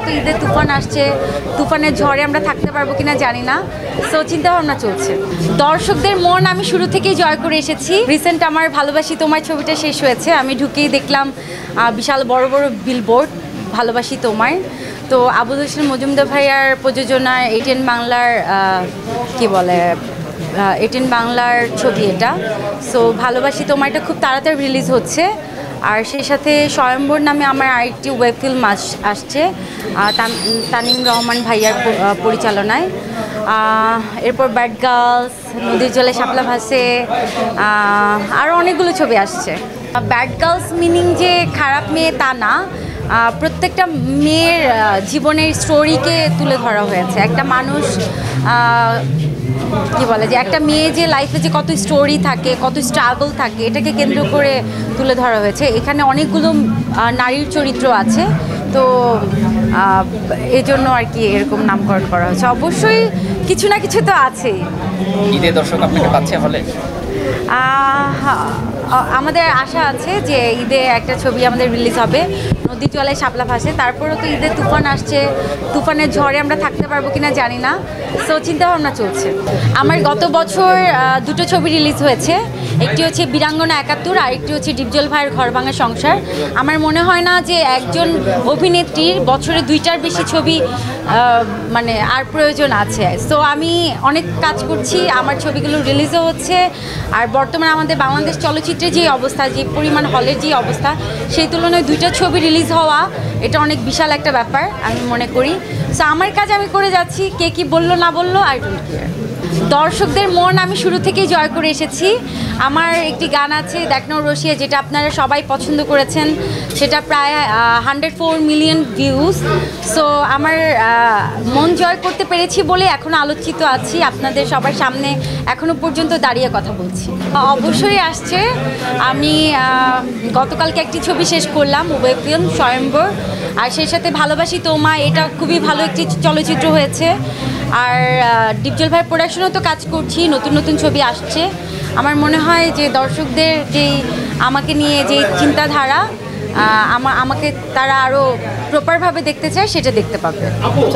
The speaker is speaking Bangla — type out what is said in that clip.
তো ঈদের তুফান আসছে, তুফানের ঝড়ে আমরা থাকতে পারবো কিনা জানি না। সো চিন্তাভাবনা চলছে। দর্শকদের মন আমি শুরু থেকেই জয় করে এসেছি। রিসেন্ট আমার ভালোবাসি তোমায় ছবিটা শেষ হয়েছে, আমি ঢুকেই দেখলাম বিশাল বড় বড় বিলবোর্ড ভালোবাসি তোমায়। তো আবুল হোসেন মজুমদার ভাইয়ার প্রযোজনায় এটিএন বাংলার কি বলে এটিএন বাংলার ছবি এটা। সো ভালোবাসি তোমায়টা খুব তাড়াতাড়ি রিলিজ হচ্ছে। আর সেই সাথে স্বয়ম্বর নামে আমার আরেকটি ওয়েব ফিল্ম আসছে তানিম রহমান ভাইয়ার পরিচালনায়। এরপর ব্যাড গার্লস, নদীর জলে শাপলা ভাসে, আরও অনেকগুলো ছবি আসছে। ব্যাড গার্লস মিনিং যে খারাপ মেয়ে তা না, প্রত্যেকটা মেয়ের জীবনের স্টোরিকে তুলে ধরা হয়েছে। একটা মানুষ কি বলে যে একটা মেয়ে যে লাইফে যে কত স্টোরি থাকে, কত স্ট্রাগল থাকে, এটাকে কেন্দ্র করে তুলে ধরা হয়েছে। এখানে অনেকগুলো নারীর চরিত্র আছে, তো এই জন্য আর কি এরকম নামকরণ করা হয়েছে। অবশ্যই কিছু না কিছু তো আছেই। ঈদে দর্শক আপনাকে পাচ্ছে হলে? আমাদের আশা আছে যে ঈদে একটা ছবি আমাদের রিলিজ হবে, নদীর জলে শাপলা ভাসে। তারপরেও তো ঈদের তুফান আসছে, তুফানের ঝড়ে আমরা থাকতে পারবো কিনা জানি না। সো চিন্তাভাবনা চলছে। আমার গত বছর দুটো ছবি রিলিজ হয়েছে, একটি হচ্ছে বীরাঙ্গনা ৭১ আর একটি হচ্ছে ডিপজল ভাইয়ের ঘর ভাঙা সংসার। আমার মনে হয় না যে একজন অভিনেত্রীর বছরে ২টার বেশি ছবি মানে আর প্রয়োজন আছে। সো আমি অনেক কাজ করছি, আমার ছবিগুলো রিলিজও হচ্ছে। আর বর্তমানে আমাদের বাংলাদেশ চলচ্চিত্রের যে অবস্থা, যে পরিমাণ হলের যে অবস্থা, সেই তুলনায় 2টা ছবি রিলিজ হওয়া এটা অনেক বিশাল একটা ব্যাপার আমি মনে করি। সো আমার কাজ আমি করে যাচ্ছি, কে কী বললো না বললো আই ডোন্ট কেয়ার। দর্শকদের মন আমি শুরু থেকেই জয় করে এসেছি। আমার একটি গান আছে দেখনো রসিয়া, যেটা আপনারা সবাই পছন্দ করেছেন, সেটা প্রায় 104 মিলিয়ন ভিউজ। সো আমার মন জয় করতে পেরেছি বলে এখন আলোচিত আছি, আপনাদের সবার সামনে এখনও পর্যন্ত দাঁড়িয়ে কথা বলছি। অবশ্যই আসছে। আমি গতকালকে একটি ছবি শেষ করলাম, ওয়েব ফিল্ম স্বয়ম্বর, আর সেই সাথে ভালোবাসি তোমায়, এটা খুবই ভালো একটি চলচ্চিত্র হয়েছে। আর ডিপজল ভাই প্রোডাকশনও তো কাজ করছি, নতুন নতুন ছবি আসছে। আমার মনে হয় যে দর্শকদের যেই আমাকে নিয়ে যেই চিন্তাধারা, আমাকে তারা আরও প্রপারভাবে দেখতে চায়, সেটা দেখতে পাবে।